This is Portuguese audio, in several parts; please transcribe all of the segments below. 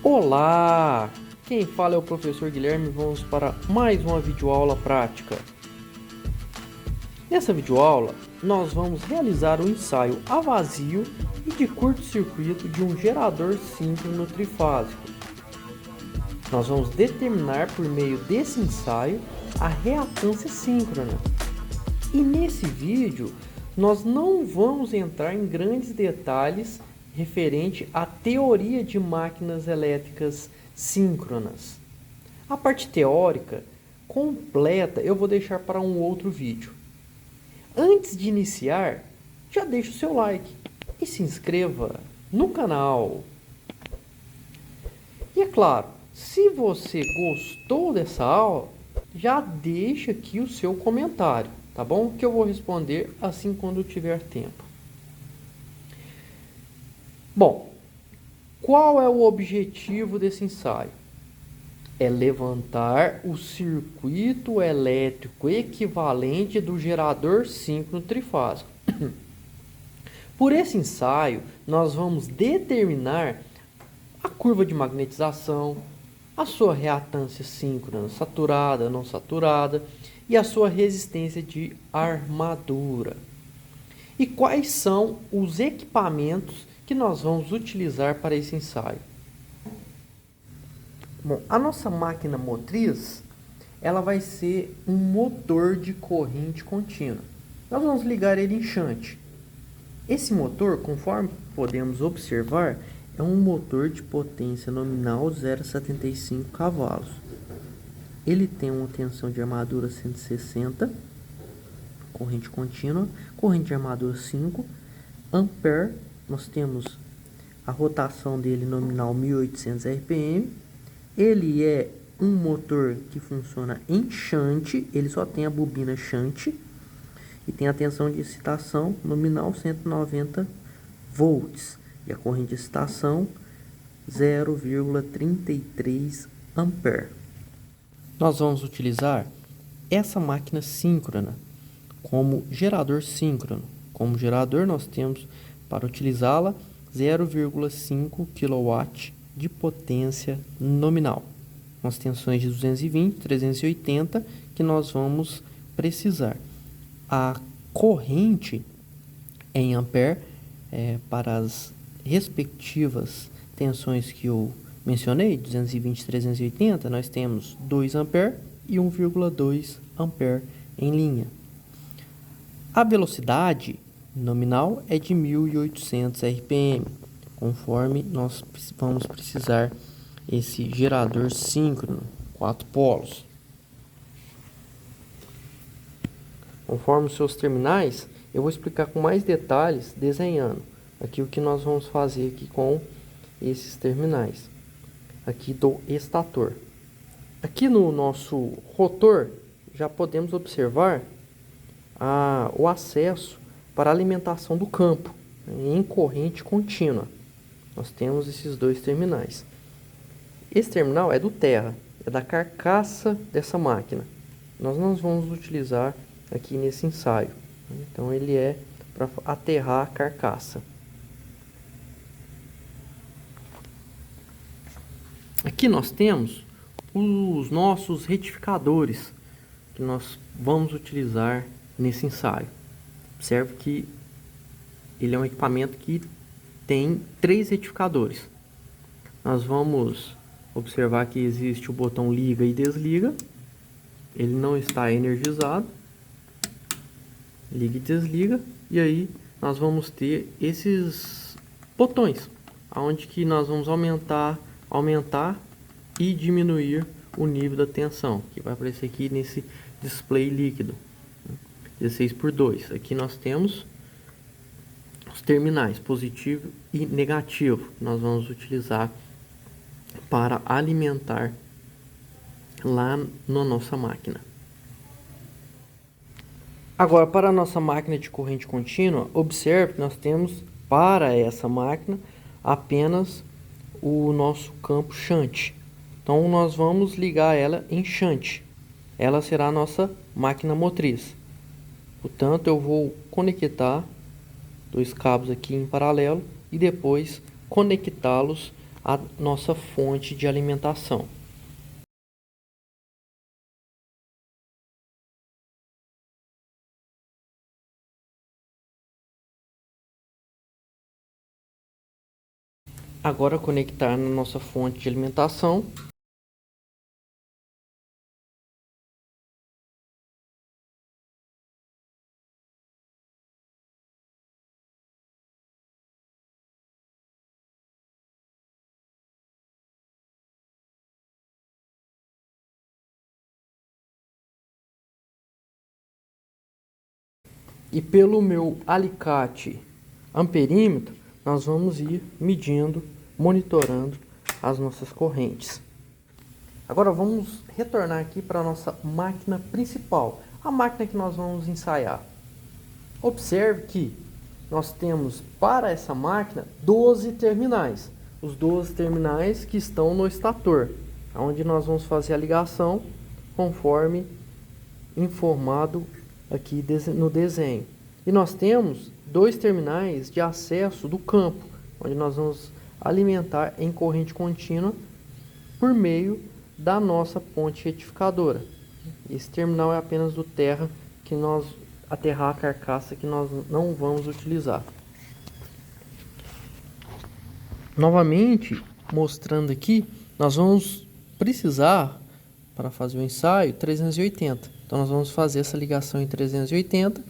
Olá! Quem fala é o professor Guilherme. Vamos para mais uma videoaula prática. Nessa videoaula, nós vamos realizar um ensaio a vazio e de curto-circuito de um gerador síncrono trifásico. Nós vamos determinar por meio desse ensaio a reatância síncrona. E nesse vídeo, nós não vamos entrar em grandes detalhes referente à teoria de máquinas elétricas síncronas. A parte teórica completa eu vou deixar para um outro vídeo. Antes de iniciar, já deixa o seu like e se inscreva no canal. E é claro, se você gostou dessa aula, já deixa aqui o seu comentário, tá bom? Que eu vou responder assim quando eu tiver tempo. Bom, qual é o objetivo desse ensaio? É levantar o circuito elétrico equivalente do gerador síncrono trifásico. Por esse ensaio, nós vamos determinar a curva de magnetização, a sua reatância síncrona saturada, não saturada e a sua resistência de armadura. E quais são os equipamentos que nós vamos utilizar para esse ensaio? Bom, a nossa máquina motriz, ela vai ser um motor de corrente contínua. Nós vamos ligar ele em shunt. Esse motor, conforme podemos observar, é um motor de potência nominal 0,75 cavalos. Ele tem uma tensão de armadura 160, corrente contínua, corrente de armadura 5, ampere. Nós temos a rotação dele nominal 1800 RPM. Ele é um motor que funciona em shunt, ele só tem a bobina shunt e tem a tensão de excitação nominal 190 volts e a corrente de excitação 0,33 ampere. Nós vamos utilizar essa máquina síncrona como gerador síncrono. Como gerador, nós temos para utilizá-la 0,5 kW de potência nominal, com as tensões de 220, 380 que nós vamos precisar. A corrente em ampere para as respectivas tensões que eu mencionei, 220, 380, nós temos 2 ampere e 1,2 ampere em linha. A velocidade nominal é de 1800 RPM, conforme nós vamos precisar esse gerador síncrono, 4 polos. Conforme os seus terminais, eu vou explicar com mais detalhes desenhando aqui o que nós vamos fazer aqui com esses terminais aqui do estator. Aqui no nosso rotor já podemos observar o acesso para a alimentação do campo em corrente contínua. Nós temos esses dois terminais. Esse terminal é do terra, é da carcaça dessa máquina. Nós não vamos utilizar aqui nesse ensaio. Então ele é para aterrar a carcaça. Aqui nós temos os nossos retificadores que nós vamos utilizar nesse ensaio. Observe que ele é um equipamento que tem 3 retificadores. Nós vamos observar que existe o botão liga e desliga. Ele não está energizado. Liga e desliga. E aí nós vamos ter esses botões, onde que nós vamos aumentar e diminuir o nível da tensão, que vai aparecer aqui nesse display líquido, 16:2. Aqui nós temos os terminais positivo e negativo, que nós vamos utilizar para alimentar lá na nossa máquina. Agora, para a nossa máquina de corrente contínua, observe que nós temos para essa máquina apenas o nosso campo shunt. Então nós vamos ligar ela em shunt. Ela será a nossa máquina motriz. Portanto, eu vou conectar 2 cabos aqui em paralelo e depois conectá-los a nossa fonte de alimentação. Agora conectar na nossa fonte de alimentação. E pelo meu alicate amperímetro, nós vamos ir medindo, monitorando as nossas correntes. Agora vamos retornar aqui para a nossa máquina principal, a máquina que nós vamos ensaiar. Observe que nós temos para essa máquina 12 terminais. Os 12 terminais que estão no estator, onde nós vamos fazer a ligação conforme informado aqui no desenho. E nós temos dois terminais de acesso do campo, onde nós vamos alimentar em corrente contínua por meio da nossa ponte retificadora. Esse terminal é apenas do terra, que nós aterrar a carcaça, que nós não vamos utilizar. Novamente, mostrando aqui, nós vamos precisar, para fazer o ensaio, 380. Então nós vamos fazer essa ligação em 380,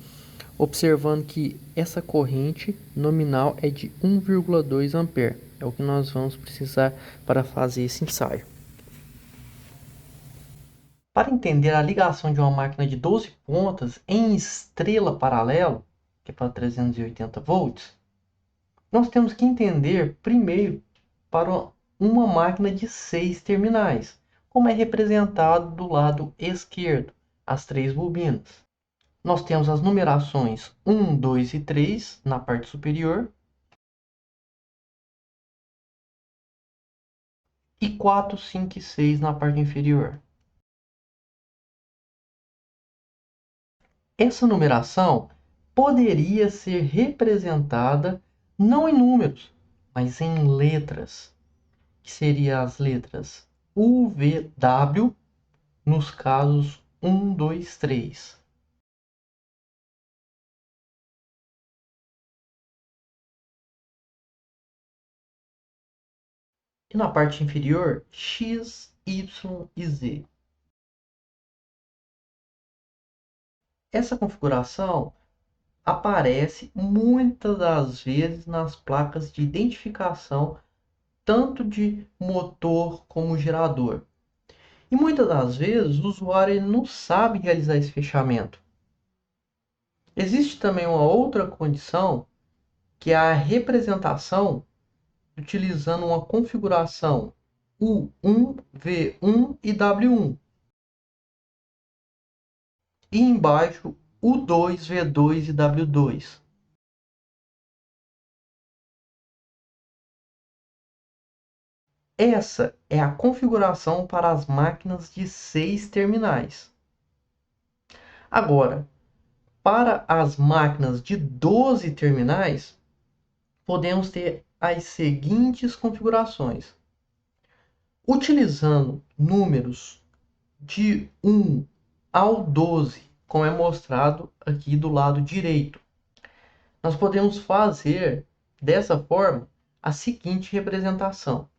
observando que essa corrente nominal é de 1,2 ampere. É o que nós vamos precisar para fazer esse ensaio. Para entender a ligação de uma máquina de 12 pontas em estrela paralelo, que é para 380 volts, nós temos que entender primeiro para uma máquina de 6 terminais, como é representado do lado esquerdo, as 3 bobinas. Nós temos as numerações 1, 2 e 3 na parte superior e 4, 5 e 6 na parte inferior. Essa numeração poderia ser representada não em números, mas em letras, que seriam as letras UVW nos casos 1, 2, 3. E na parte inferior, X, Y e Z. Essa configuração aparece muitas das vezes nas placas de identificação, tanto de motor como gerador. E muitas das vezes o usuário não sabe realizar esse fechamento. Existe também uma outra condição, que é a representação utilizando uma configuração U1, V1 e W1. E embaixo U2, V2 e W2. Essa é a configuração para as máquinas de 6 terminais. Agora, para as máquinas de 12 terminais, podemos ter as seguintes configurações. Utilizando números de 1 ao 12, como é mostrado aqui do lado direito, nós podemos fazer dessa forma a seguinte representação.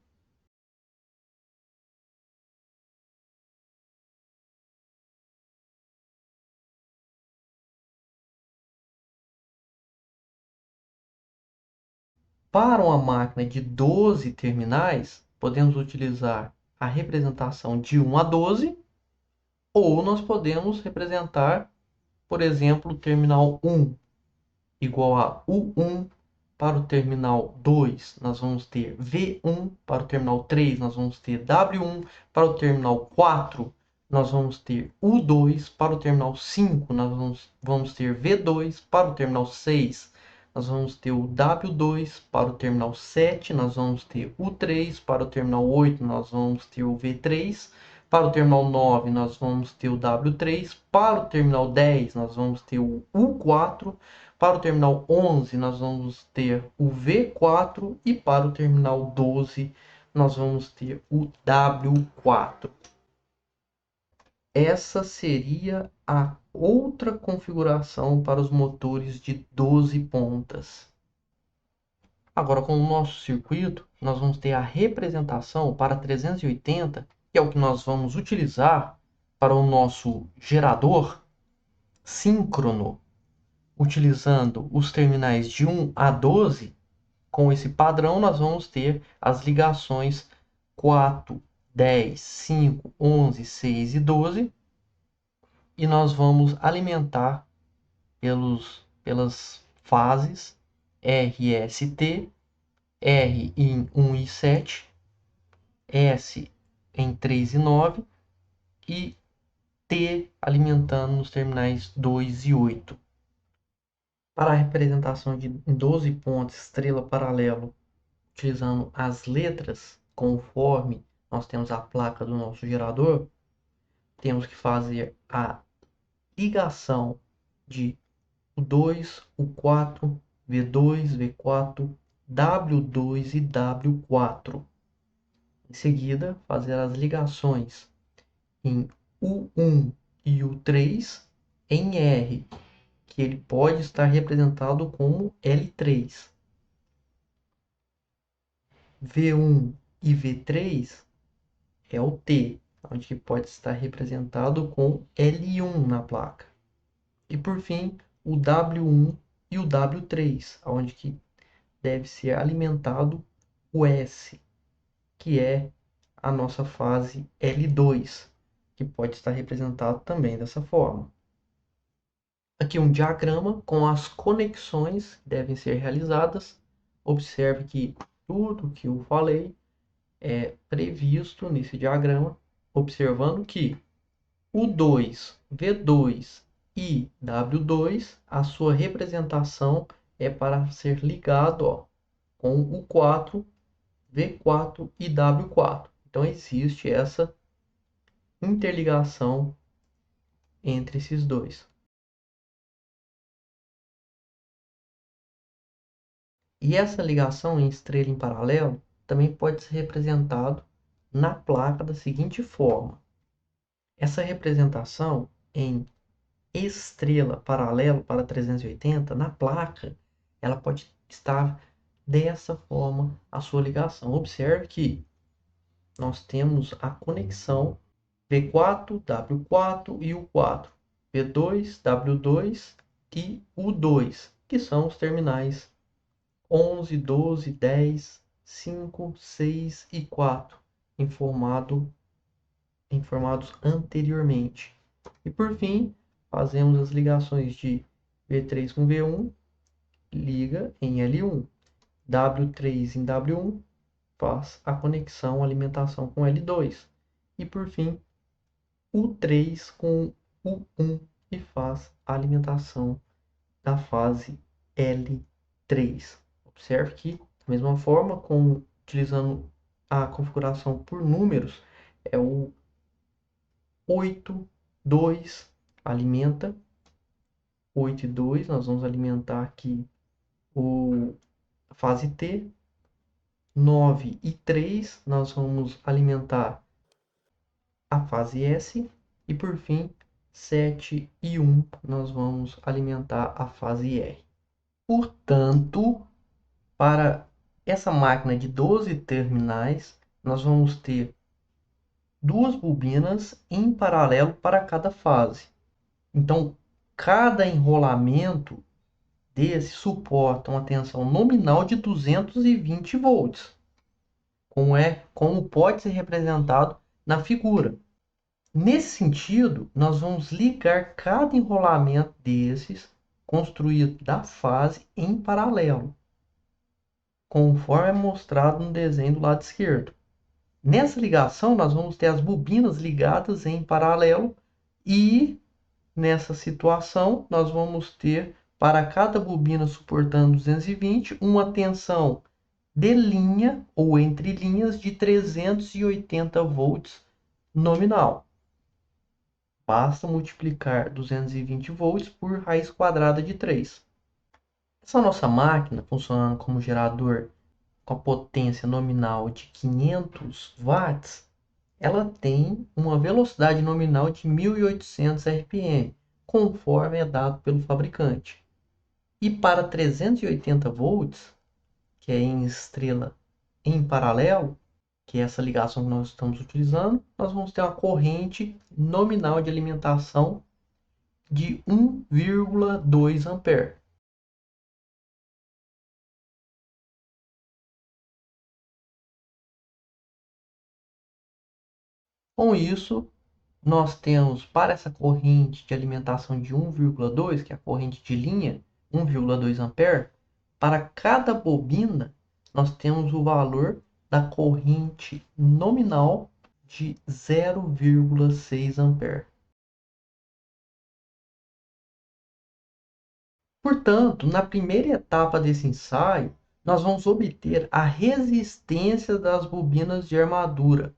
Para uma máquina de 12 terminais, podemos utilizar a representação de 1 a 12, ou nós podemos representar, por exemplo, o terminal 1 igual a U1. Para o terminal 2, nós vamos ter V1. Para o terminal 3, nós vamos ter W1. Para o terminal 4, nós vamos ter U2. Para o terminal 5, nós vamos ter V2. Para o terminal 6, nós vamos ter o W2. Para o terminal 7, nós vamos ter U3. Para o terminal 8, nós vamos ter o V3. Para o terminal 9, nós vamos ter o W3. Para o terminal 10, nós vamos ter o U4. Para o terminal 11, nós vamos ter o V4 e para o terminal 12, nós vamos ter o W4. Essa seria a outra configuração para os motores de 12 pontas. Agora, com o nosso circuito, nós vamos ter a representação para 380, que é o que nós vamos utilizar para o nosso gerador síncrono, utilizando os terminais de 1 a 12. Com esse padrão, nós vamos ter as ligações 4, 10, 5, 11, 6 e 12. E nós vamos alimentar pelas fases RST, R em 1 e 7, S em 3 e 9 e T alimentando nos terminais 2 e 8. Para a representação em 12 pontos estrela paralelo, utilizando as letras conforme nós temos a placa do nosso gerador, temos que fazer a ligação de U2, U4, V2, V4, W2 e W4. Em seguida, fazer as ligações em U1 e U3 em R, que ele pode estar representado como L3. V1 e V3 é o T, onde pode estar representado com L1 na placa. E por fim, o W1 e o W3, onde que deve ser alimentado o S, que é a nossa fase L2, que pode estar representado também dessa forma. Aqui um diagrama com as conexões que devem ser realizadas. Observe que tudo que eu falei é previsto nesse diagrama, observando que o 2, V2 e W2, a sua representação é para ser ligado com o 4, V4 e W4. Então existe essa interligação entre esses dois. E essa ligação em estrela em paralelo também pode ser representado na placa da seguinte forma. Essa representação em estrela paralelo para 380 na placa, ela pode estar dessa forma a sua ligação. Observe que nós temos a conexão V4, W4 e U4, V2, W2 e U2, que são os terminais 11, 12, 10, 5, 6 e 4, informados anteriormente. E por fim, fazemos as ligações de V3 com V1, liga em L1, W3 em W1, faz a conexão, alimentação com L2. E por fim, U3 com U1 e faz a alimentação da fase L3. Observe que, da mesma forma, utilizando a configuração por números, é o 8, 2, alimenta. 8 e 2, nós vamos alimentar aqui a fase T. 9 e 3, nós vamos alimentar a fase S. E por fim, 7 e 1, nós vamos alimentar a fase R. Portanto, para essa máquina de 12 terminais, nós vamos ter duas bobinas em paralelo para cada fase. Então, cada enrolamento desse suporta uma tensão nominal de 220 volts, como pode ser representado na figura. Nesse sentido, nós vamos ligar cada enrolamento desses construído da fase em paralelo, conforme é mostrado no desenho do lado esquerdo. Nessa ligação, nós vamos ter as bobinas ligadas em paralelo e, nessa situação, nós vamos ter, para cada bobina suportando 220, uma tensão de linha ou entre linhas de 380 volts nominal. Basta multiplicar 220 volts por raiz quadrada de 3. Essa nossa máquina, funcionando como gerador com a potência nominal de 500 watts, ela tem uma velocidade nominal de 1.800 RPM, conforme é dado pelo fabricante. E para 380 volts, que é em estrela em paralelo, que é essa ligação que nós estamos utilizando, nós vamos ter uma corrente nominal de alimentação de 1,2 ampere. Com isso, nós temos para essa corrente de alimentação de 1,2, que é a corrente de linha, 1,2 ampere, para cada bobina nós temos o valor da corrente nominal de 0,6 ampere. Portanto, na primeira etapa desse ensaio, nós vamos obter a resistência das bobinas de armadura.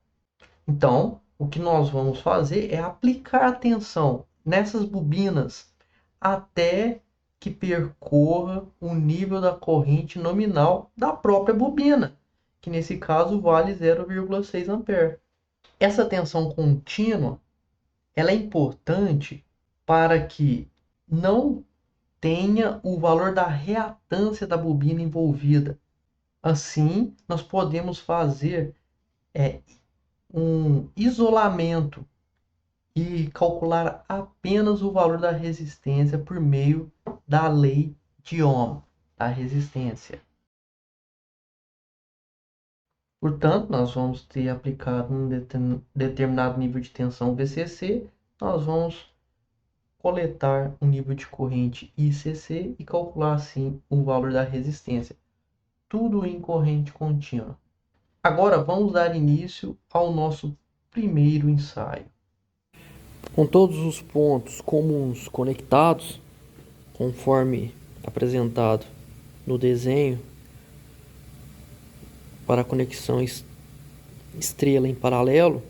Então, o que nós vamos fazer é aplicar a tensão nessas bobinas até que percorra o nível da corrente nominal da própria bobina, que nesse caso vale 0,6 ampere. Essa tensão contínua, ela é importante para que não tenha o valor da reatância da bobina envolvida. Assim, nós podemos fazer um isolamento e calcular apenas o valor da resistência por meio da lei de Ohm, da resistência. Portanto, nós vamos ter aplicado um determinado nível de tensão VCC, nós vamos coletar um nível de corrente ICC e calcular assim o valor da resistência. Tudo em corrente contínua. Agora vamos dar início ao nosso primeiro ensaio. Com todos os pontos comuns conectados, conforme apresentado no desenho, para a conexão estrela em paralelo,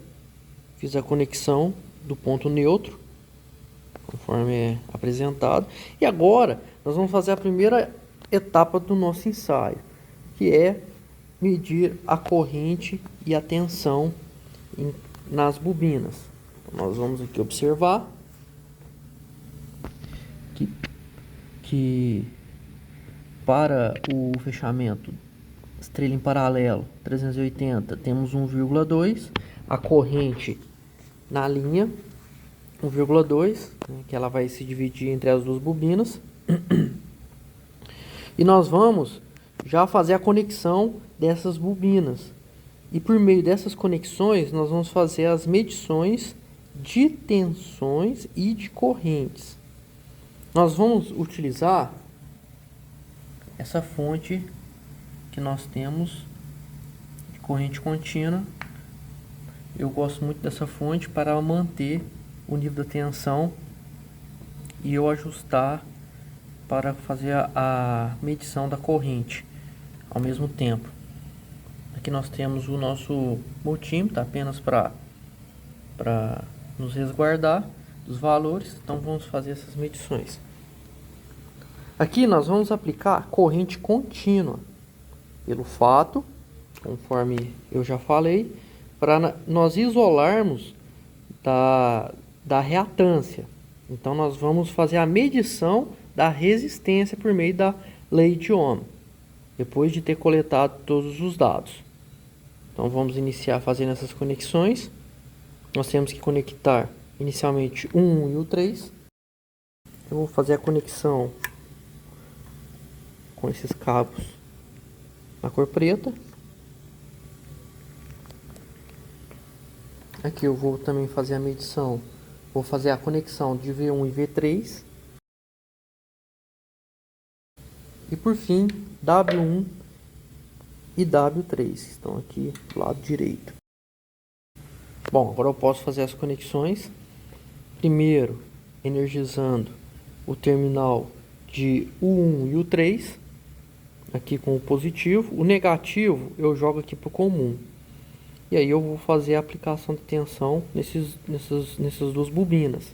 fiz a conexão do ponto neutro, conforme é apresentado. E agora nós vamos fazer a primeira etapa do nosso ensaio, que é medir a corrente e a tensão nas bobinas. Então, nós vamos aqui observar que para o fechamento estrela em paralelo 380 temos 1,2, a corrente na linha 1,2, né, que ela vai se dividir entre as duas bobinas. E nós vamos já fazer a conexão dessas bobinas. E por meio dessas conexões, nós vamos fazer as medições de tensões e de correntes. Nós vamos utilizar essa fonte que nós temos de corrente contínua. Eu gosto muito dessa fonte para manter o nível da tensão e eu ajustar para fazer a medição da corrente ao mesmo tempo. Aqui nós temos o nosso multímetro apenas para nos resguardar dos valores. Então vamos fazer essas medições. Aqui nós vamos aplicar corrente contínua, pelo fato, conforme eu já falei, para nós isolarmos da reatância. Então nós vamos fazer a medição da resistência por meio da lei de Ohm, depois de ter coletado todos os dados. Então vamos iniciar fazendo essas conexões. Nós temos que conectar inicialmente o 1 e o 3. Eu vou fazer a conexão com esses cabos na cor preta. Aqui eu vou também fazer a medição. Vou fazer a conexão de V1 e V3. E por fim, W1 e W3 estão aqui do lado direito. Bom, agora eu posso fazer as conexões. Primeiro, energizando o terminal de U1 e U3, aqui com o positivo. O negativo eu jogo aqui para o comum. E aí eu vou fazer a aplicação de tensão nessas duas bobinas.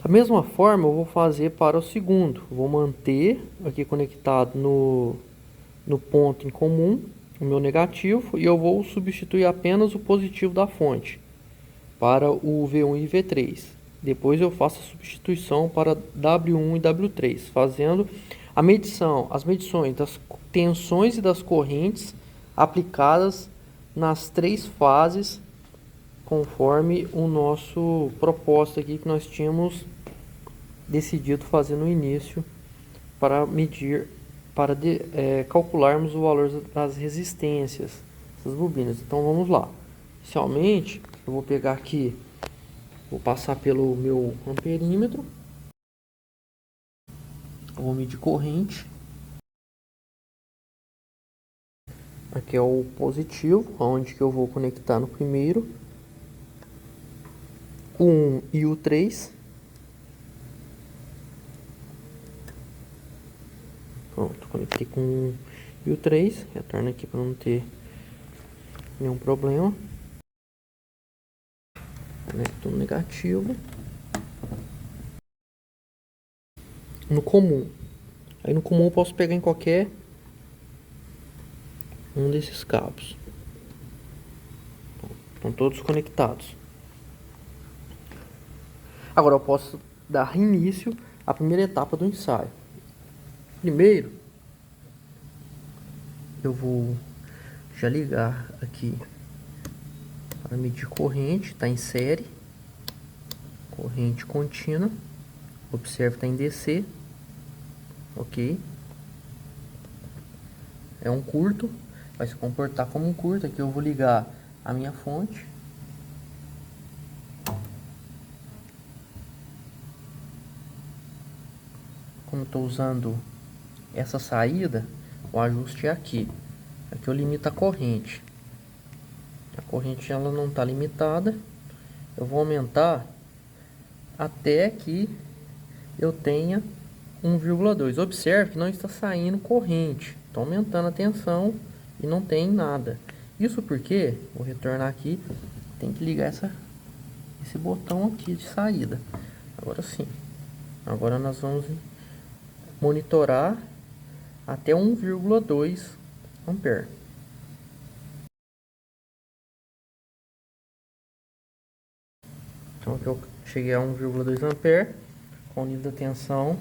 Da mesma forma eu vou fazer para o segundo. Vou manter aqui conectado no ponto em comum, o meu negativo, e eu vou substituir apenas o positivo da fonte para o V1 e V3. Depois eu faço a substituição para W1 e W3, fazendo as medições das tensões e das correntes aplicadas nas três fases, conforme o nosso propósito aqui que nós tínhamos decidido fazer no início para medir, calcularmos o valor das resistências das bobinas. Então vamos lá. Inicialmente, eu vou pegar aqui, vou passar pelo meu amperímetro, eu vou medir corrente. Aqui é o positivo, onde que eu vou conectar no primeiro, o 1 e o 3. Pronto, conectei com o 1 e o 3. Retorno aqui para não ter nenhum problema. Conecto no negativo. No comum. Aí no comum eu posso pegar em qualquer um desses cabos. Estão todos conectados. Agora eu posso dar início à primeira etapa do ensaio. Primeiro, eu vou já ligar aqui para medir corrente, está em série, corrente contínua, observe está em DC, ok, é um curto, vai se comportar como um curto. Aqui eu vou ligar a minha fonte, como estou usando essa saída, o ajuste é aqui. Aqui eu limito a corrente. A corrente ela não está limitada. Eu vou aumentar até que eu tenha 1,2. Observe que não está saindo corrente. Estou aumentando a tensão e não tem nada. Isso porque, vou retornar aqui, tem que ligar esse botão aqui de saída. Agora sim. Agora nós vamos monitorar até 1,2 ampere. Então aqui eu cheguei a 1,2 ampere com o nível da tensão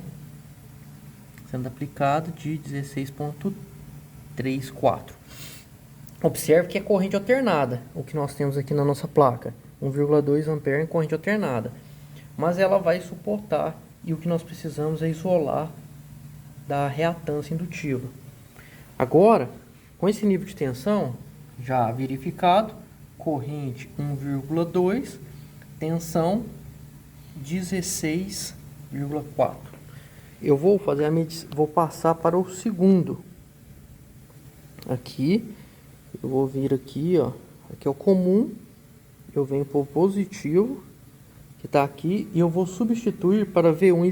sendo aplicado de 16,34. Observe que é corrente alternada, o que nós temos aqui na nossa placa, 1,2 ampere em corrente alternada, mas ela vai suportar, e o que nós precisamos é isolar da reatância indutiva. Agora, com esse nível de tensão já verificado, corrente 1,2, tensão 16,4. Eu vou fazer a medição, vou passar para o segundo. Aqui, eu vou vir aqui, ó, aqui é o comum, eu venho para o positivo, que está aqui, e eu vou substituir para V1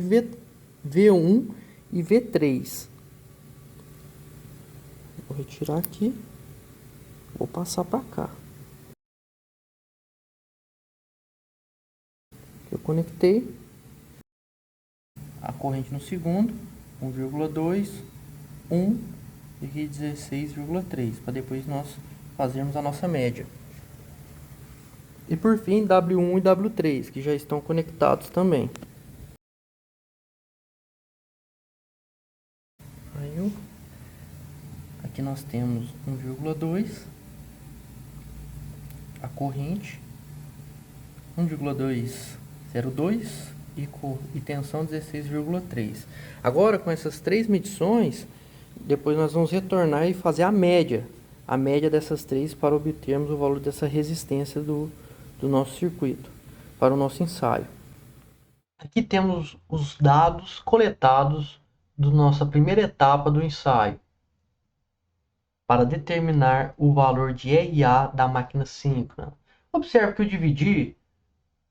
e V3. Vou retirar aqui, vou passar para cá. Eu conectei a corrente no segundo, 1,2, 1 e 16,3, para depois nós fazermos a nossa média. E por fim, W1 e W3, que já estão conectados também. Aqui nós temos 1,2, a corrente 1,202 e tensão 16,3. Agora, com essas três medições, depois nós vamos retornar e fazer a média dessas três para obtermos o valor dessa resistência do nosso circuito para o nosso ensaio. Aqui temos os dados coletados da nossa primeira etapa do ensaio para determinar o valor de RA da máquina síncrona. Observe que eu dividi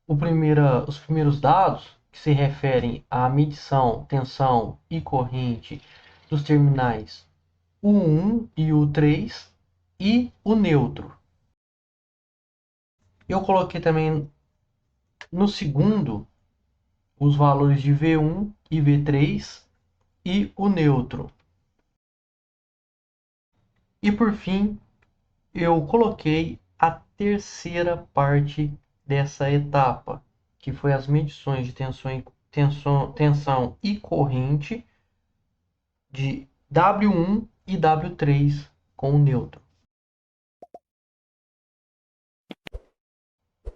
os primeiros dados, que se referem à medição, tensão e corrente dos terminais U1 e U3 e o neutro. Eu coloquei também no segundo os valores de V1 e V3 e o neutro. E por fim, eu coloquei a terceira parte dessa etapa, que foi as medições de tensão e corrente de W1 e W3 com o nêutron.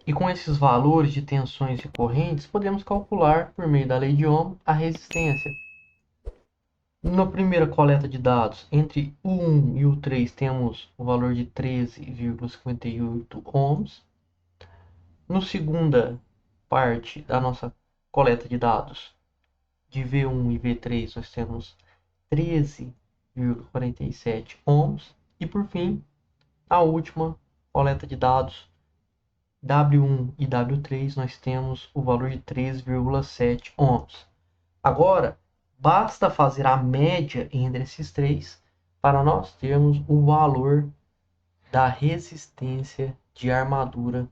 E com esses valores de tensões e correntes, podemos calcular, por meio da lei de Ohm, a resistência. Na primeira coleta de dados, entre o 1 e o 3, temos o valor de 13,58 ohms. Na segunda parte da nossa coleta de dados, de V1 e V3, nós temos 13,47 ohms. E por fim, a última coleta de dados, W1 e W3, nós temos o valor de 3,7 ohms. Agora, basta fazer a média entre esses três para nós termos o valor da resistência de armadura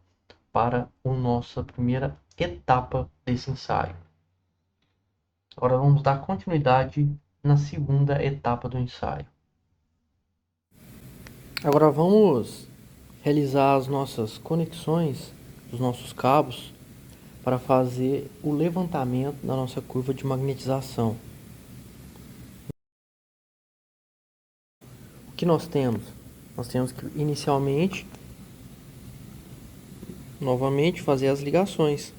para a nossa primeira etapa desse ensaio. Agora vamos dar continuidade na segunda etapa do ensaio. Agora vamos realizar as nossas conexões dos nossos cabos para fazer o levantamento da nossa curva de magnetização. O que nós temos? Nós temos que inicialmente, novamente, fazer as ligações.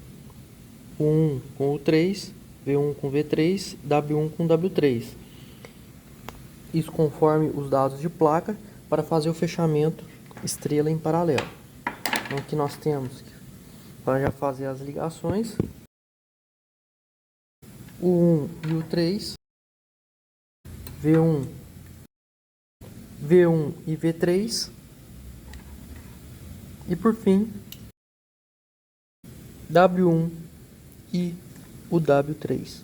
O 1 com o 3, V1 com V3, W1 com W3. Isso conforme os dados de placa para fazer o fechamento estrela em paralelo. Então aqui nós temos para já fazer as ligações o 1 e o 3, V1 e V3 e por fim W1 e o W3.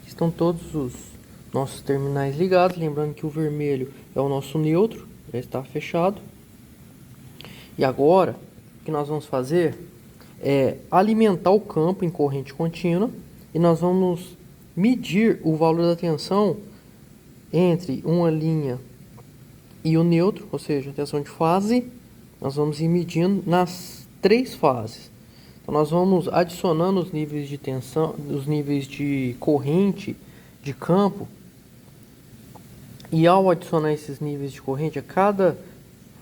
Estão todos os nossos terminais ligados, lembrando que o vermelho é o nosso neutro, já está fechado. E agora o que nós vamos fazer é alimentar o campo em corrente contínua e nós vamos medir o valor da tensão entre uma linha e o neutro, ou seja, a tensão de fase. Nós vamos ir medindo nas três fases. Então nós vamos adicionando os níveis de tensão, os níveis de corrente de campo. E ao adicionar esses níveis de corrente, a cada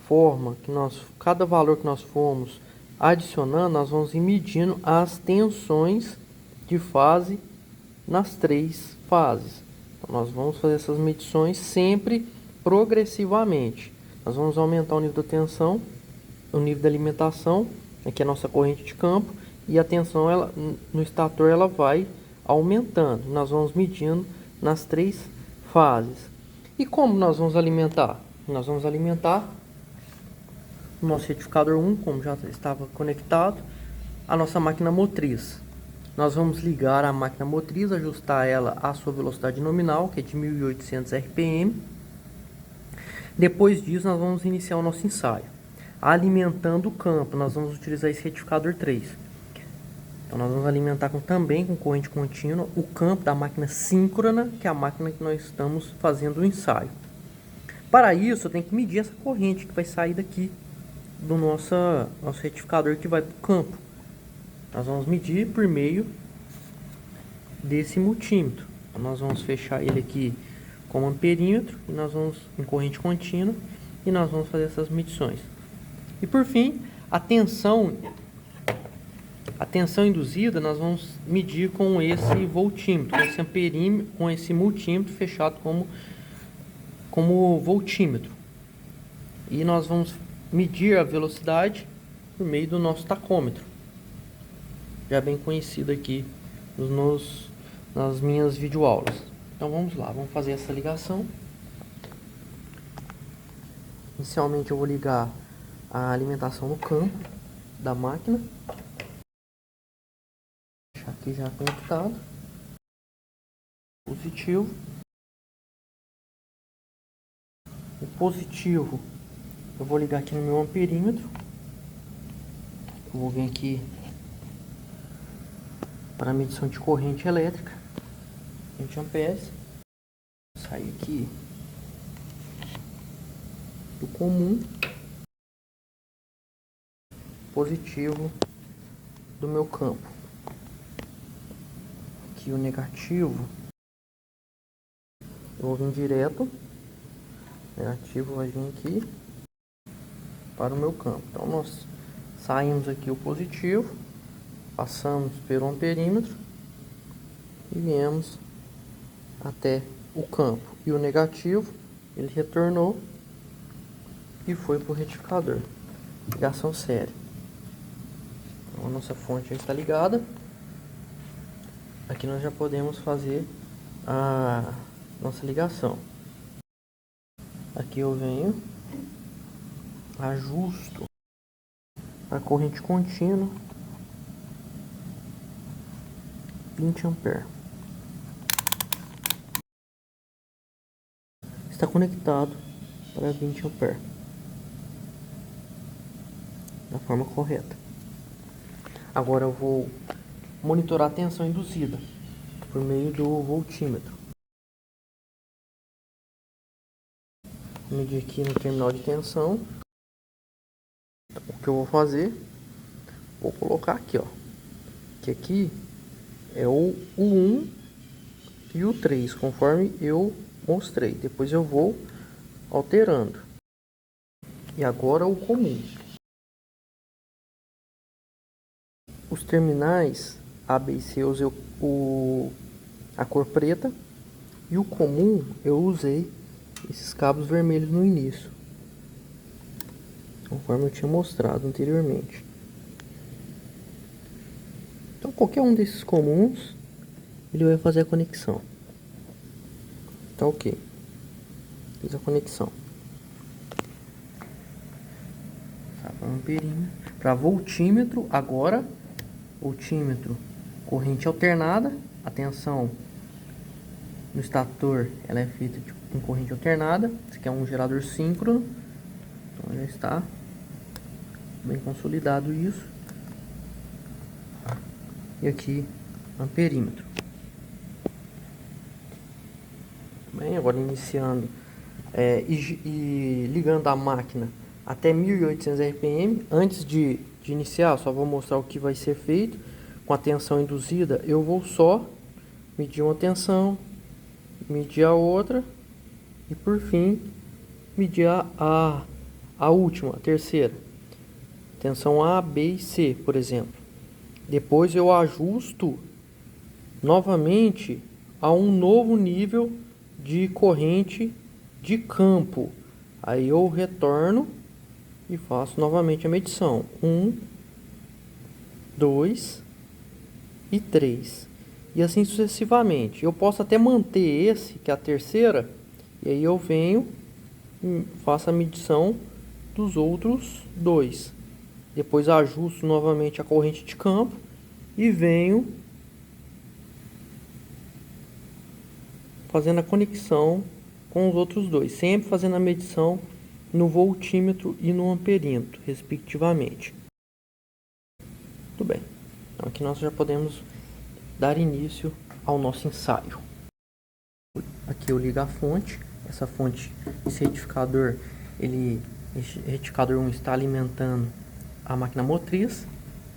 valor que nós formos adicionando, nós vamos ir medindo as tensões de fase nas três fases. Então nós vamos fazer essas medições sempre progressivamente. Nós vamos aumentar o nível da tensão, o nível da alimentação, aqui é a nossa corrente de campo, e a tensão no estator ela vai aumentando. Nós vamos medindo nas três fases. E como nós vamos alimentar? Nós vamos alimentar o nosso retificador 1, como já estava conectado, a nossa máquina motriz. Nós vamos ligar a máquina motriz, ajustar ela à sua velocidade nominal, que é de 1800 RPM. Depois disso, nós vamos iniciar o nosso ensaio. Alimentando o campo, nós vamos utilizar esse retificador 3. Então, nós vamos alimentar também com corrente contínua o campo da máquina síncrona, que é a máquina que nós estamos fazendo o ensaio. Para isso, eu tenho que medir essa corrente que vai sair daqui do nosso retificador que vai para o campo. Nós vamos medir por meio desse multímetro. Então, nós vamos fechar ele aqui com amperímetro e nós vamos em corrente contínua e nós vamos fazer essas medições. E por fim, a tensão induzida nós vamos medir com esse voltímetro, com esse amperímetro, com esse multímetro fechado como voltímetro. E nós vamos medir a velocidade por meio do nosso tacômetro, já bem conhecido aqui nas minhas videoaulas. Então vamos lá, vamos fazer essa ligação. Inicialmente eu vou ligar a alimentação no campo da máquina. Deixar aqui já conectado. Positivo. O positivo eu vou ligar aqui no meu amperímetro. Eu vou vir aqui para a medição de corrente elétrica, 20 amperes. Sair aqui o comum, positivo do meu campo. Aqui o negativo, eu vou vir direto, negativo vai vir aqui para o meu campo. Então nós saímos aqui o positivo, passamos pelo amperímetro e viemos até o campo. E o negativo, ele retornou e foi para o retificador. Ligação séria. Então a nossa fonte já está ligada. Aqui nós já podemos fazer a nossa ligação. Aqui eu venho, ajusto a corrente contínua 20 amperes. Está conectado para 20 amperes da forma correta. Agora eu vou monitorar a tensão induzida por meio do voltímetro. Vou medir aqui no terminal de tensão. O que eu vou fazer? Vou colocar aqui, ó. Que aqui é o 1 e o 3, conforme eu mostrei. Depois eu vou alterando. E agora o comum. Os terminais A, B e C eu usei a cor preta. E o comum eu usei esses cabos vermelhos no início, conforme eu tinha mostrado anteriormente. Então qualquer um desses comuns ele vai fazer a conexão. Tá ok. Fiz a conexão. Para voltímetro, agora voltímetro, corrente alternada, a tensão no estator ela é feita com corrente alternada. Esse aqui é um gerador síncrono, então já está bem consolidado isso. E aqui amperímetro. Bem, agora iniciando e ligando a máquina até 1800 RPM. Antes de iniciar, só vou mostrar o que vai ser feito com a tensão induzida. Eu vou só medir uma tensão, medir a outra e por fim medir a última, a terceira. Tensão A, B e C, por exemplo. Depois eu ajusto novamente a um novo nível de corrente de campo. Aí eu retorno e faço novamente a medição. 1, 2 e 3. E assim sucessivamente. Eu posso até manter esse, que é a terceira, e aí eu venho e faço a medição dos outros dois. Depois ajusto novamente a corrente de campo e venho fazendo a conexão com os outros dois, sempre fazendo a medição no voltímetro e no amperímetro, respectivamente. Muito bem. Então aqui nós já podemos dar início ao nosso ensaio. Aqui eu ligo a fonte. Essa fonte, esse retificador, esse retificador 1 está alimentando a máquina motriz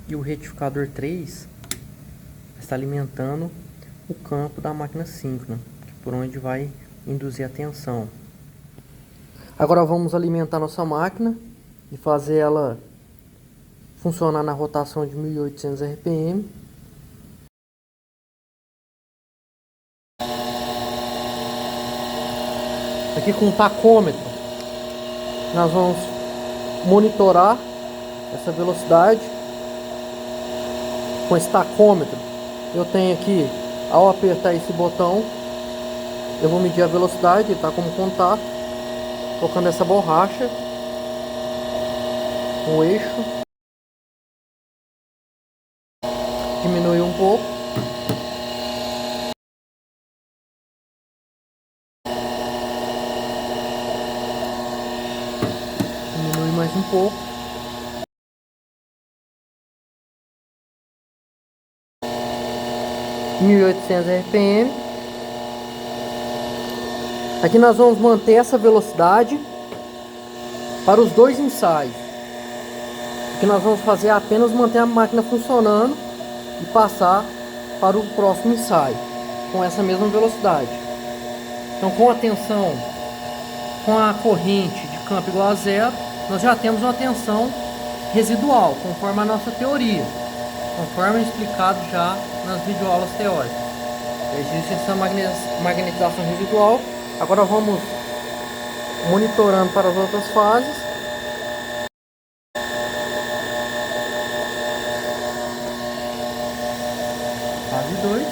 e o retificador 3 está alimentando o campo da máquina síncrona, por onde vai induzir a tensão. Agora vamos alimentar nossa máquina e fazer ela funcionar na rotação de 1800 RPM. Aqui com o tacômetro nós vamos monitorar essa velocidade. Com esse tacômetro eu tenho aqui, ao apertar esse botão, eu vou medir a velocidade, está como contato, tocando essa borracha no eixo, diminui um pouco, diminui mais um pouco, (1800 RPM). Aqui nós vamos manter essa velocidade para os dois ensaios. O que nós vamos fazer é apenas manter a máquina funcionando e passar para o próximo ensaio com essa mesma velocidade. Então, com a tensão, com a corrente de campo igual a zero, nós já temos uma tensão residual, conforme a nossa teoria, conforme explicado já nas videoaulas teóricas. Existe essa magnetização residual. Agora vamos monitorando para as outras fases. Fase 2.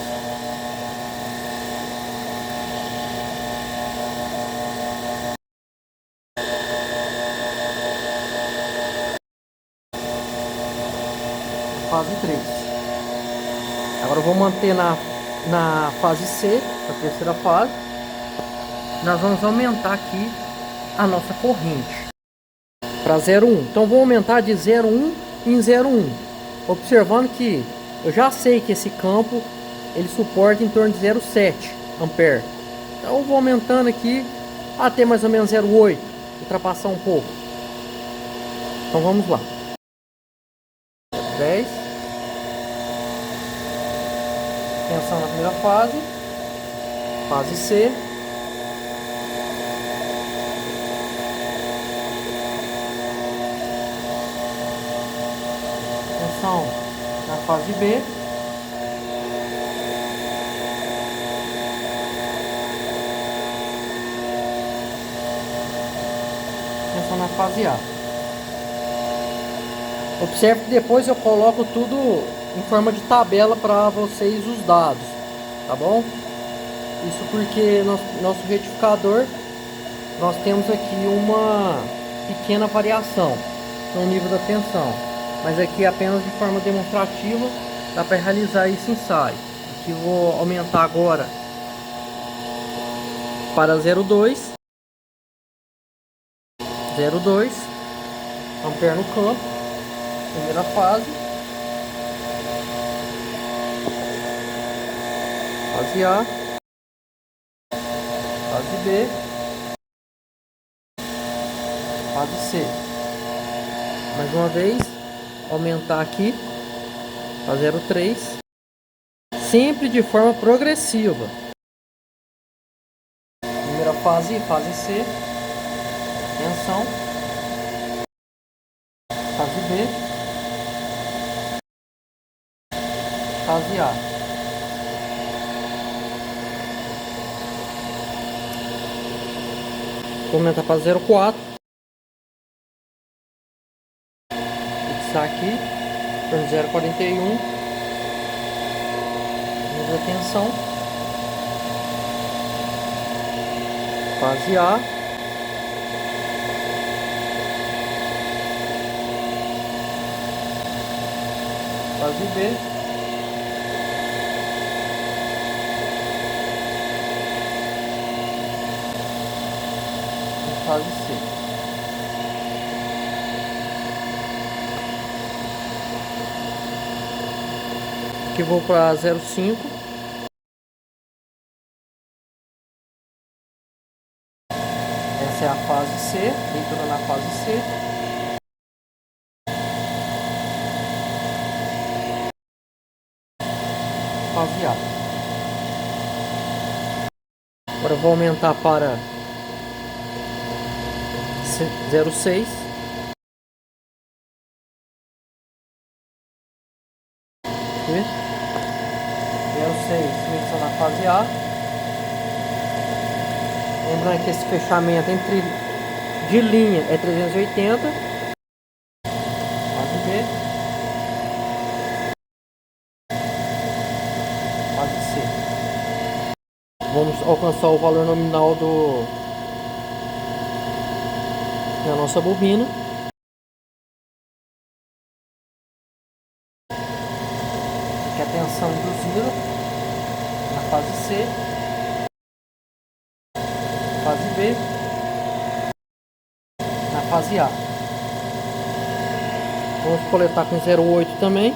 Fase 3. Agora eu vou manter na fase C, a terceira fase. Nós vamos aumentar aqui a nossa corrente para 0,1. Então vou aumentar de 0,1 em 0,1, observando que eu já sei que esse campo ele suporta em torno de 0,7 ampere. Então eu vou aumentando aqui até mais ou menos 0,8, ultrapassar um pouco. Então vamos lá. 10. Tensão na primeira fase. Fase C. Tensão na fase B. Tensão na fase A. Observe que depois eu coloco tudo em forma de tabela para vocês os dados, tá bom? Isso porque nosso retificador, nós temos aqui uma pequena variação no nível da tensão, mas aqui apenas de forma demonstrativa dá para realizar esse ensaio. Aqui eu vou aumentar agora para 0,2 ampere no campo, primeira fase. Fase A, fase B, fase C. Mais uma vez, aumentar aqui a 0,3, sempre de forma progressiva. Primeira fase, fase C, tensão. Fase B, fase A. Vou aumentar para 0,4. Fixar aqui. Por 0,41. Nível de tensão. Fase A. Fase B. Fase C. Aqui vou para 0,5. Essa é a fase C, leitura na fase C. Fase A. Agora eu vou aumentar para 0,6. Aqui. 0,6 mexendo na fase A. Lembrando que esse fechamento de linha é 380. Fase B. Fase C. Vamos alcançar o valor nominal da nossa bobina. Aqui a tensão induzida na fase C, fase B, na fase A. Vamos coletar com 0,8 também.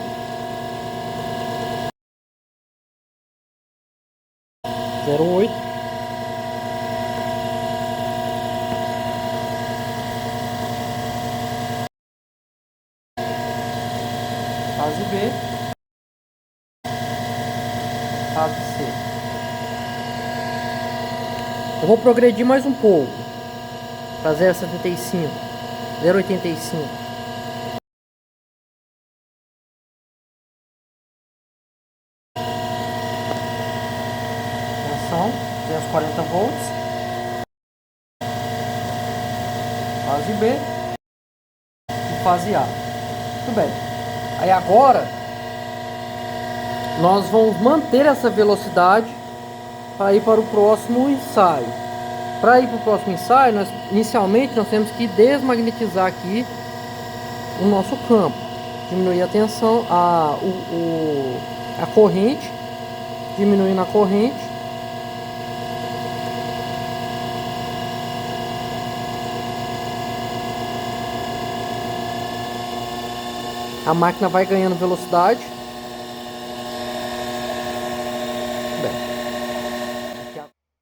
0,8. fase B, fase C. Eu vou progredir mais um pouco para 0,75, 0,85. Tensão, 240 volts. Fase B e fase A. Muito bem. Aí agora nós vamos manter essa velocidade para ir para o próximo ensaio. Para ir para o próximo ensaio, inicialmente nós temos que desmagnetizar aqui o nosso campo, diminuir a tensão, a corrente, diminuindo a corrente. A máquina vai ganhando velocidade.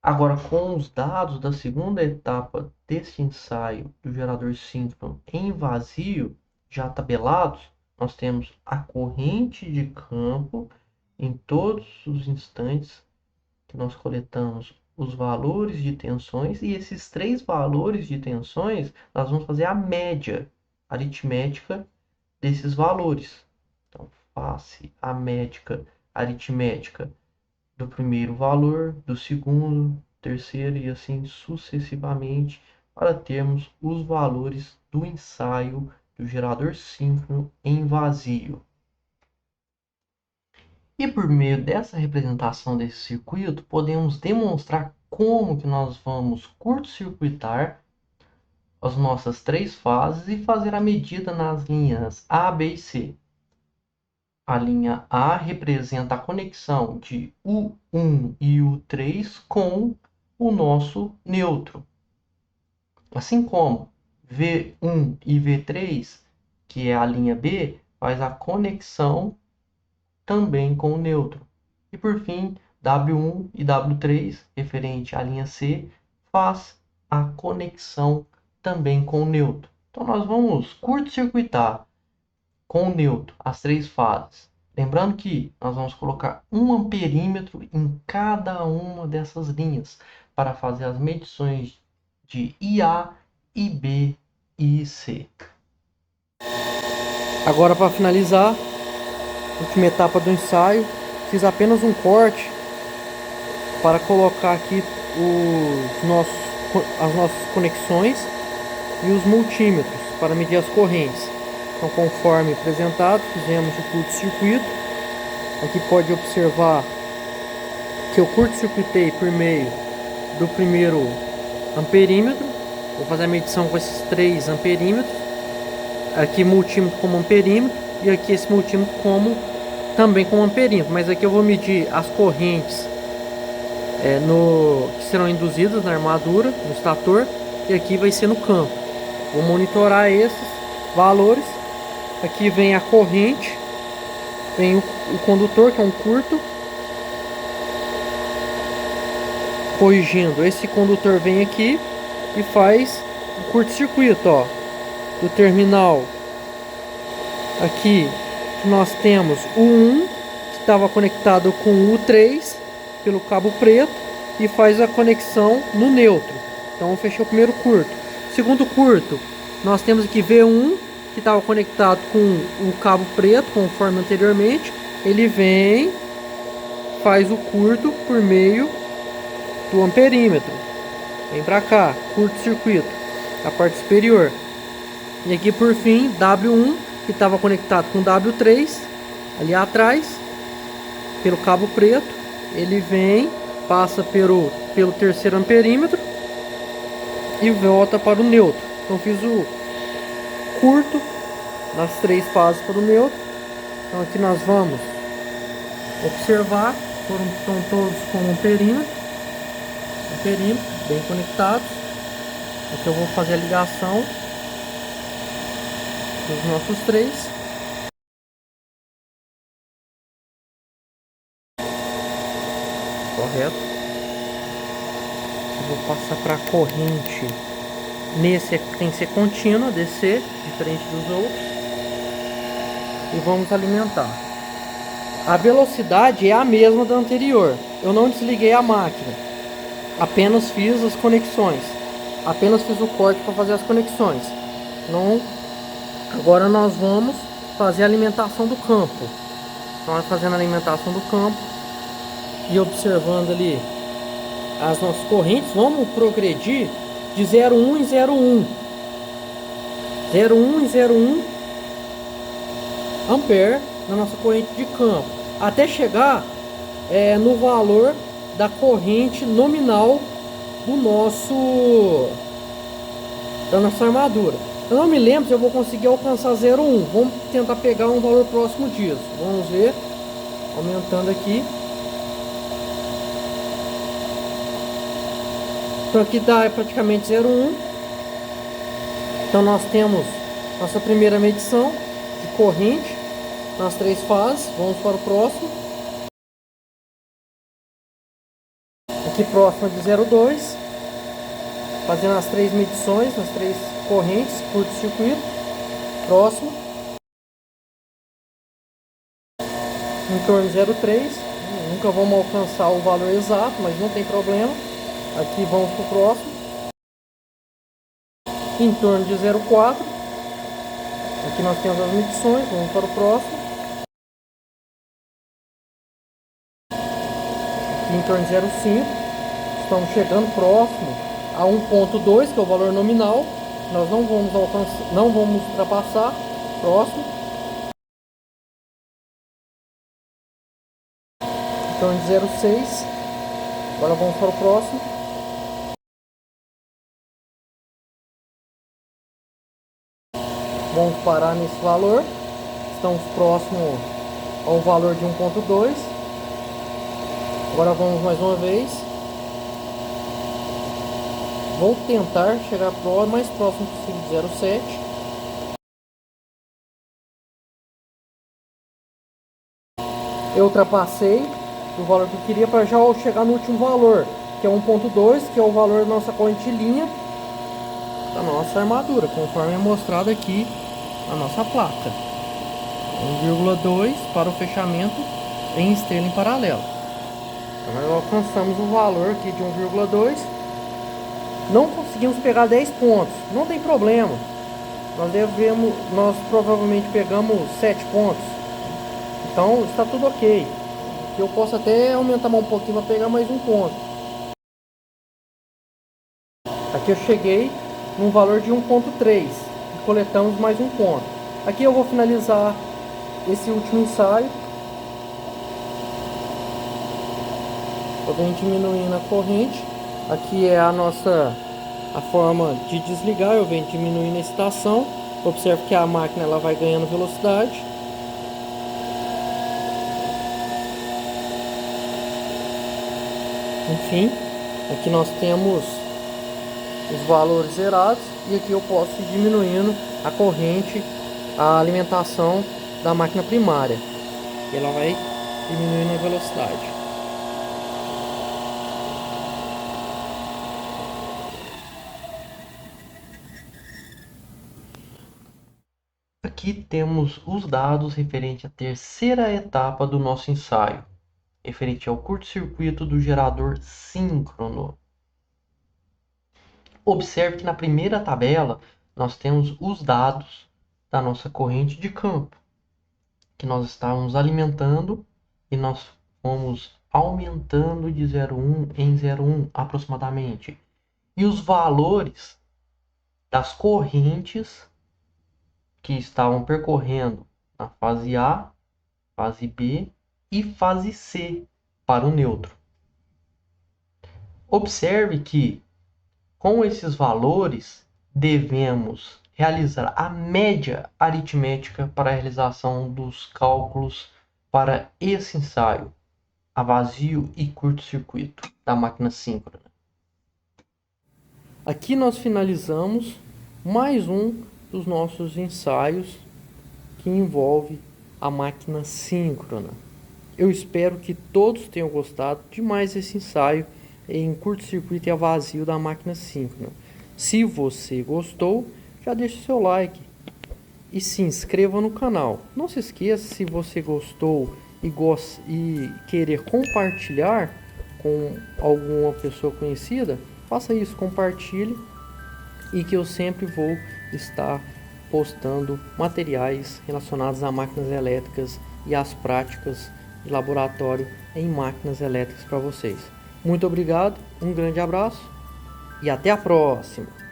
Agora, com os dados da segunda etapa desse ensaio do gerador síncrono em vazio, já tabelados, nós temos a corrente de campo em todos os instantes que nós coletamos os valores de tensões, e esses três valores de tensões nós vamos fazer a média aritmética desses valores. Então, faça a média aritmética do primeiro valor, do segundo, terceiro e assim sucessivamente, para termos os valores do ensaio do gerador síncrono em vazio. E por meio dessa representação desse circuito, podemos demonstrar como que nós vamos curto-circuitar as nossas três fases e fazer a medida nas linhas A, B e C. A linha A representa a conexão de U1 e U3 com o nosso neutro. Assim como V1 e V3, que é a linha B, faz a conexão também com o neutro. E por fim, W1 e W3, referente à linha C, faz a conexão também com o neutro. Então nós vamos curto-circuitar com o neutro as três fases. Lembrando que nós vamos colocar 1 amperímetro em cada uma dessas linhas para fazer as medições de IA, IB e IC. Agora, para finalizar, última etapa do ensaio, fiz apenas um corte para colocar aqui as nossas conexões e os multímetros para medir as correntes. Então, conforme apresentado, fizemos o curto-circuito. Aqui pode observar que eu curto-circuitei por meio do primeiro amperímetro. Vou fazer a medição com esses 3 amperímetros. Aqui multímetro como amperímetro e aqui esse multímetro também como amperímetro. Mas aqui eu vou medir as correntes que serão induzidas na armadura, no estator, e aqui vai ser no campo. Vou monitorar esses valores. Aqui vem a corrente, vem o condutor, que é um curto, corrigindo. Esse condutor vem aqui e faz o curto-circuito, ó, do terminal. Aqui nós temos o 1, que estava conectado com o 3 pelo cabo preto, e faz a conexão no neutro. Então eu fechei o primeiro curto. Segundo curto, nós temos aqui V1, que estava conectado com o cabo preto, conforme anteriormente. Ele vem, faz o curto por meio do amperímetro. Vem para cá, curto-circuito, a parte superior. E aqui por fim, W1, que estava conectado com W3, ali atrás, pelo cabo preto. Ele vem, passa pelo terceiro amperímetro e volta para o neutro. Então fiz o curto nas 3 fases para o neutro. Então aqui nós vamos observar, estão todos com um perímetro bem conectados. Aqui eu vou fazer a ligação dos nossos 3. Correto. Eu vou passar para a corrente. Nesse tem que ser contínua, DC, diferente dos outros. e vamos alimentar. A velocidade é a mesma da anterior. Eu não desliguei a máquina, apenas fiz as conexões, apenas fiz o corte para fazer as conexões. Não. Agora nós vamos fazer a alimentação do campo. Nós fazendo a alimentação do campo e observando ali as nossas correntes. Vamos progredir de 0,1 em 0,1, 0,1 em 0,1 ampere na nossa corrente de campo, até chegar no valor da corrente nominal da nossa armadura. Eu não me lembro se eu vou conseguir alcançar 0,1. Vamos tentar pegar um valor próximo disso. Vamos ver. Aumentando aqui. Então aqui dá praticamente 0,1. Então nós temos nossa primeira medição de corrente nas 3 fases. Vamos para o próximo. Aqui próximo de 0,2. Fazendo as 3 medições nas 3 correntes, curto-circuito. Próximo. Em torno de 0,3. Nunca vamos alcançar o valor exato, mas não tem problema. Aqui vamos para o próximo. Em torno de 0,4. Aqui nós temos as medições. Vamos para o próximo. Aqui em torno de 0,5. Estamos chegando próximo a 1,2, que é o valor nominal. Nós não vamos alcançar, não vamos ultrapassar. Próximo. Em torno de 0,6. Agora vamos para o próximo. Vamos parar nesse valor. Estamos próximo ao valor de 1,2. Agora vamos mais uma vez. Vou tentar chegar mais próximo possível de 0,7. Eu ultrapassei o valor que eu queria para já chegar no último valor, que é 1,2, que é o valor da nossa corrente linha da nossa armadura, conforme é mostrado aqui na nossa placa. 1,2 para o fechamento em estrela em paralelo. Então nós alcançamos o valor aqui de 1,2. Não conseguimos pegar 10 pontos, não tem problema. Nós provavelmente pegamos 7 pontos. Então está tudo ok. Eu posso até aumentar um pouquinho para pegar mais um ponto. Aqui eu cheguei num valor de 1,3 e coletamos mais um ponto. Aqui eu vou finalizar esse último ensaio. Eu venho diminuindo a corrente. Aqui é a forma de desligar. Eu venho diminuindo a excitação. Observe que a máquina ela vai ganhando velocidade. Enfim, aqui nós temos os valores zerados. E aqui eu posso ir diminuindo a corrente, a alimentação da máquina primária. E ela vai diminuindo a velocidade. Aqui temos os dados referente à terceira etapa do nosso ensaio, referente ao curto-circuito do gerador síncrono. Observe que na primeira tabela nós temos os dados da nossa corrente de campo, que nós estávamos alimentando e nós fomos aumentando de 0,1 em 0,1 aproximadamente. E os valores das correntes que estavam percorrendo na fase A, fase B e fase C para o neutro. Observe que com esses valores devemos realizar a média aritmética para a realização dos cálculos para esse ensaio a vazio e curto-circuito da máquina síncrona. Aqui nós finalizamos mais um dos nossos ensaios que envolve a máquina síncrona. Eu espero que todos tenham gostado de mais esse ensaio em curto-circuito e a vazio da máquina síncrona. Se você gostou, já deixa o seu like. e se inscreva no canal. Não se esqueça, se você gostou e querer compartilhar com alguma pessoa conhecida, faça isso, compartilhe, e que eu sempre vou estar postando materiais relacionados a máquinas elétricas e as práticas de laboratório em máquinas elétricas para vocês. Muito obrigado, um grande abraço e até a próxima!